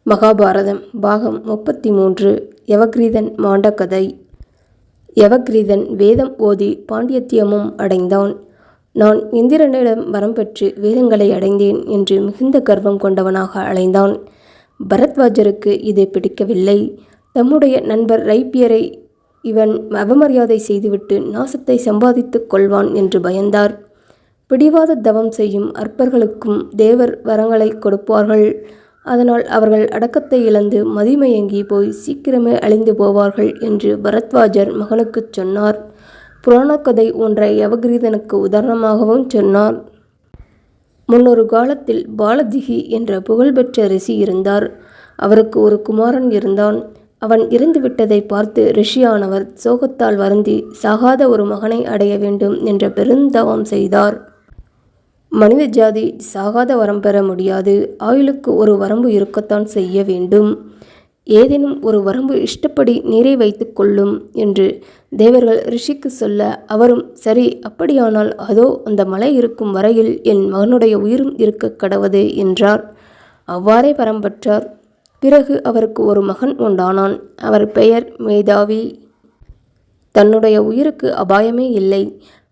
மகாபாரதம் பாகம் 33 யவக்ரீதன் மாண்ட கதை. யவக்ரீதன் வேதம் ஓதி பாண்டியத்தியமும் அடைந்தான். நான் இந்திரனிடம் வரம் பெற்று வேதங்களை அடைந்தேன் என்று மிகுந்த கர்வம் கொண்டவனாக அலைந்தான். பரத்வாஜருக்கு இது பிடிக்கவில்லை. தம்முடைய நண்பர் ரைப்பியரை இவன் அவமரியாதை செய்துவிட்டு நாசத்தை சம்பாதித்துக் கொள்வான் என்று பயந்தார். பிடிவாத தவம் செய்யும் அற்பர்களுக்கும் தேவர் வரங்களை கொடுப்பார்கள். அதனால் அவர்கள் அடக்கத்தை இழந்து மதிமயங்கி போய் சீக்கிரமே அழிந்து போவார்கள் என்று பரத்வாஜர் மகனுக்குச் சொன்னார். புராணக்கதை ஒன்றை யவக்ரீதனுக்கு உதாரணமாகவும் சொன்னார். முன்னொரு காலத்தில் பாலதிகி என்ற புகழ்பெற்ற ரிஷி இருந்தார். அவருக்கு ஒரு குமாரன் இருந்தான். அவன் இறந்துவிட்டதை பார்த்து ரிஷியானவர் சோகத்தால் வருந்தி சாகாத ஒரு மகனை அடைய வேண்டும் என்ற பெருந்தவம் செய்தார். மனித ஜாதி சாகாத வரம் பெற முடியாது. ஆயுளுக்கு ஒரு வரம்பு இருக்கத்தான் செய்ய வேண்டும். ஏதேனும் ஒரு வரம்பு இஷ்டப்படி நீரை வைத்து கொள்ளும் என்று தேவர்கள் ரிஷிக்கு சொல்ல, அவரும் சரி, அப்படியானால் அதோ அந்த மலை இருக்கும் வரையில் என் மகனுடைய உயிரும் இருக்க கடவது என்றார். அவ்வாறே வரம் பெற்றார். பிறகு அவருக்கு ஒரு மகன் உண்டானான். அவர் பெயர் மேதாவி. தன்னுடைய உயிருக்கு அபாயமே இல்லை,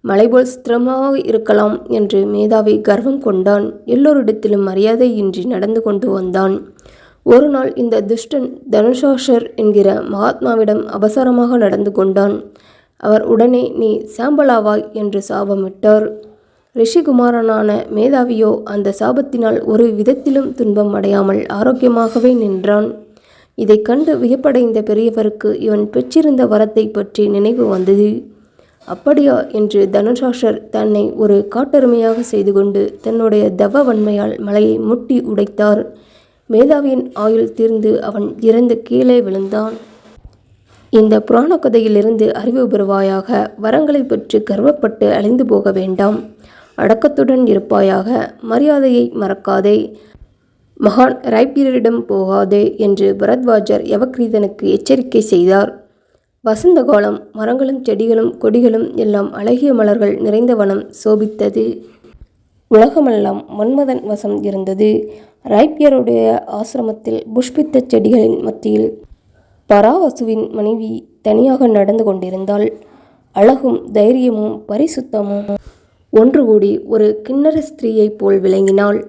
மலைபோல் ஸ்திரமாக இருக்கலாம் என்று மேதாவி கர்வம் கொண்டான். எல்லோரிடத்திலும் மரியாதையின்றி நடந்து கொண்டு வந்தான். ஒரு நாள் இந்த துஷ்டன் தனுஷாஷர் என்கிற மகாத்மாவிடம் அபசாரமாக நடந்து கொண்டான். அவர் உடனே நீ சாம்பலாவாய் என்று சாபமிட்டார். ரிஷிகுமாரனான மேதாவியோ அந்த சாபத்தினால் ஒரு விதத்திலும் துன்பம் அடையாமல் ஆரோக்கியமாகவே நின்றான். இதை கண்டு வியப்படைந்த பெரியவருக்கு இவன் பெற்றிருந்த வரத்தை பற்றி நினைவு வந்தது. அப்படியா என்று தனுஷாஷர் தன்னை ஒரு காட்டெருமையாக செய்து கொண்டு தன்னுடைய தவ வன்மையால் மலையை முட்டி உடைத்தார். மேதாவியின் ஆயுள் தீர்ந்து அவன் இறந்து கீழே விழுந்தான். இந்த புராண கதையிலிருந்து அறிவு பெறுவாயாக. வரங்களை பற்றி கர்வப்பட்டு அழிந்து போக வேண்டாம். அடக்கத்துடன் இருப்பாயாக. மரியாதையை மறக்காதே. மகான் ரைப்பியரிடம் போகாதே என்று பரத்வாஜர் யவக்ரீதனுக்கு எச்சரிக்கை செய்தார். வசந்த காலம். மரங்களும் செடிகளும் கொடிகளும் எல்லாம் அழகிய மலர்கள் நிறைந்த வனம் சோபித்தது. உலகமெல்லாம் மன்மதன் வசம் இருந்தது. ரைப்பியருடைய ஆசிரமத்தில் புஷ்பித்த செடிகளின் மத்தியில் பராவசுவின் மனைவி தனியாக நடந்து கொண்டிருந்தாள். அழகும் தைரியமும் பரிசுத்தமும் ஒன்று கூடி ஒரு கிண்ணற ஸ்திரீயைப் போல் விளங்கினாள்.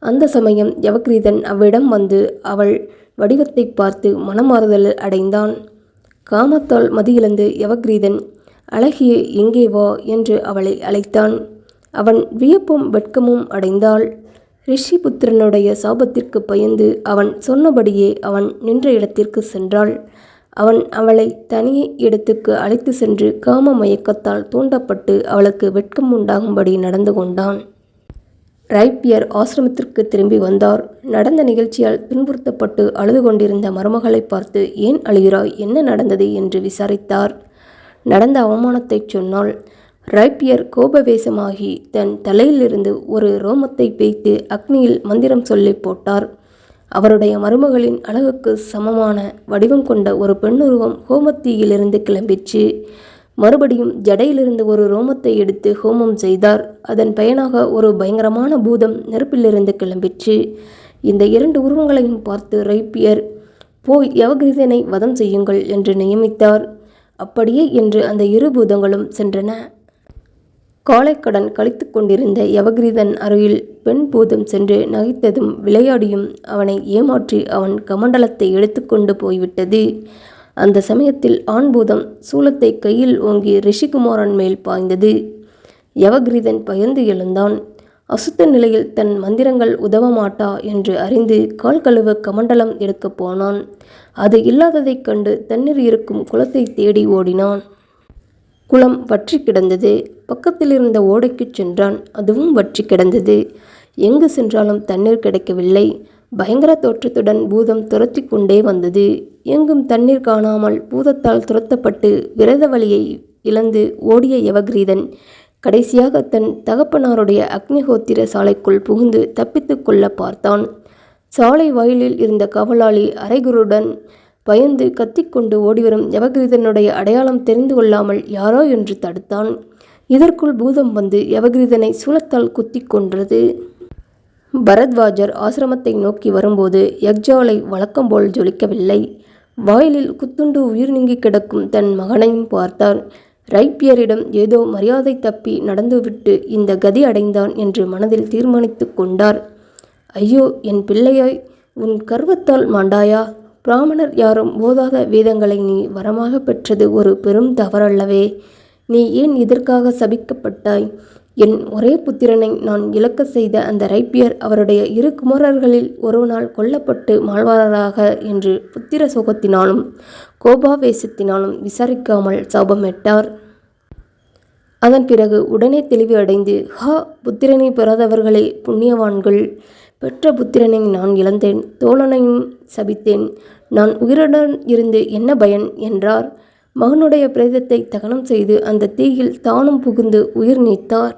அந்த சமயம் யவக்ரீதன் அவ்விடம் வந்து அவள் வடிவத்தை பார்த்து மனமாறுதல் அடைந்தான். காமத்தால் மதியிழந்து யவக்ரீதன் அழகியே எங்கே வா என்று அவளை அழைத்தான். அவன் வியப்பும் வெட்கமும் அடைந்தாள். ரிஷிபுத்திரனுடைய சாபத்திற்கு பயந்து அவன் சொன்னபடியே அவன் நின்ற இடத்திற்கு சென்றாள். அவன் அவளை தனி இடத்துக்கு அழைத்து சென்று காம மயக்கத்தால் தூண்டப்பட்டு அவளுக்கு வெட்கம் உண்டாகும்படி நடந்து கொண்டான். ரைப்பியர் ஆசிரமத்திற்கு திரும்பி வந்தார். நடந்த நிகழ்ச்சியால் துன்புறுத்தப்பட்டு அழுது கொண்டிருந்த மருமகளை பார்த்து ஏன் அழுகிறாய், என்ன நடந்தது என்று விசாரித்தார். நடந்த அவமானத்தை சொன்னாள். ரைப்பியர் கோபவேசமாகி தன் தலையிலிருந்து ஒரு ரோமத்தை பேய்த்து அக்னியில் மந்திரம் சொல்லி போட்டார். அவருடைய மருமகளின் அழகுக்கு சமமான வடிவம் கொண்ட ஒரு பெண்ணுருவம் ஹோமத்தீயிலிருந்து கிளம்பிற்று. மறுபடியும் ஜடையிலிருந்து ஒரு ரோமத்தை எடுத்து ஹோமம் செய்தார். அதன் பயனாக ஒரு பயங்கரமான பூதம் நெருப்பிலிருந்து கிளம்பிற்று. இந்த இரண்டு உருவங்களையும் பார்த்து ரைப்பியர் போய் யவக்ரீதனை வதம் செய்யுங்கள் என்று நியமித்தார். அப்படியே என்று அந்த இரு பூதங்களும் சென்றன. காலைக்கடன் கழித்து கொண்டிருந்த யவக்ரீதன் அருகில் பெண் பூதம் சென்று நகைத்ததும் விளையாடியும் அவனை ஏமாற்றி அவன் கமண்டலத்தை எடுத்துக்கொண்டு போய்விட்டது. அந்த சமயத்தில் ஆண் பூதம் சூலத்தை கையில் ஓங்கி ரிஷிகுமாரன் மேல் பாய்ந்தது. யவக்ரீதன் பயந்து எழுந்தான். அசுத்த நிலையில் தன் மந்திரங்கள் உதவ மாட்டா என்று அறிந்து கால் கழுவ கமண்டலம் எடுக்கப் போனான். அது இல்லாததைக் கண்டு தண்ணீர் இருக்கும் குளத்தை தேடி ஓடினான். குளம் வற்றி கிடந்தது. பக்கத்தில் இருந்த ஓடைக்குச் சென்றான். அதுவும் வற்றி கிடந்தது. எங்கு சென்றாலும் தண்ணீர் கிடைக்கவில்லை. பயங்கர தோற்றத்துடன் பூதம் துரத்தி கொண்டே வந்தது. எங்கும் தண்ணீர் காணாமல் பூதத்தால் துரத்தப்பட்டு விரத வழியை இழந்து ஓடிய யவக்ரீதன் கடைசியாக தன் தகப்பனாருடைய அக்னிஹோத்திர சாலைக்குள் புகுந்து தப்பித்து கொள்ள பார்த்தான். சாலை வாயிலில் இருந்த காவலாளி அரைகுருடன் பயந்து கத்திக்கொண்டு ஓடிவரும் யவக்ரீதனுடைய அடையாளம் தெரிந்து கொள்ளாமல் யாரோ என்று தடுத்தான். இதற்குள் பூதம் வந்து யவக்ரீதனை சூலத்தால் குத்தி கொன்றது. பரத்வாஜர் ஆசிரமத்தை நோக்கி வரும்போது யக்ஜாலை வழக்கம்போல் ஜொலிக்கவில்லை. வாயிலில் குத்துண்டு உயிர் நீங்கி கிடக்கும் தன் மகனையும் பார்த்தார். ரைப்பியரிடம் ஏதோ மரியாதை தப்பி நடந்துவிட்டு இந்த கதி அடைந்தான் என்று மனதில் தீர்மானித்து கொண்டார். ஐயோ, என் பிள்ளையாய், உன் கர்வத்தால் மாண்டாயா? பிராமணர் யாரும் ஓதாத வேதங்களை நீ வரமாக பெற்றது ஒரு பெரும் தவறல்லவே. நீ ஏன் இதற்காக சபிக்கப்பட்டாய்? என் ஒரே புத்திரனை நான் இழக்க செய்த அந்த ரைப்பியர் அவருடைய 2 குமாரர்களில் ஒருவனால் கொல்லப்பட்டு மாழ்வாராக என்று புத்திர சோகத்தினாலும் கோபாவேசத்தினாலும் விசாரிக்காமல் சாபமிட்டார். அதன் பிறகு உடனே தெளிவு அடைந்து, ஹா, புத்திரனை பெறாதவர்களே புண்ணியவான்கள்! பெற்ற புத்திரனை நான் இழந்தேன், தோழனையும் சபித்தேன். நான் உயிருடன் இருந்து என்ன பயன் என்றார். மகனுடைய பிரேதத்தை தகனம் செய்து அந்த தீயில் தானும் புகுந்து உயிர் நீத்தார்.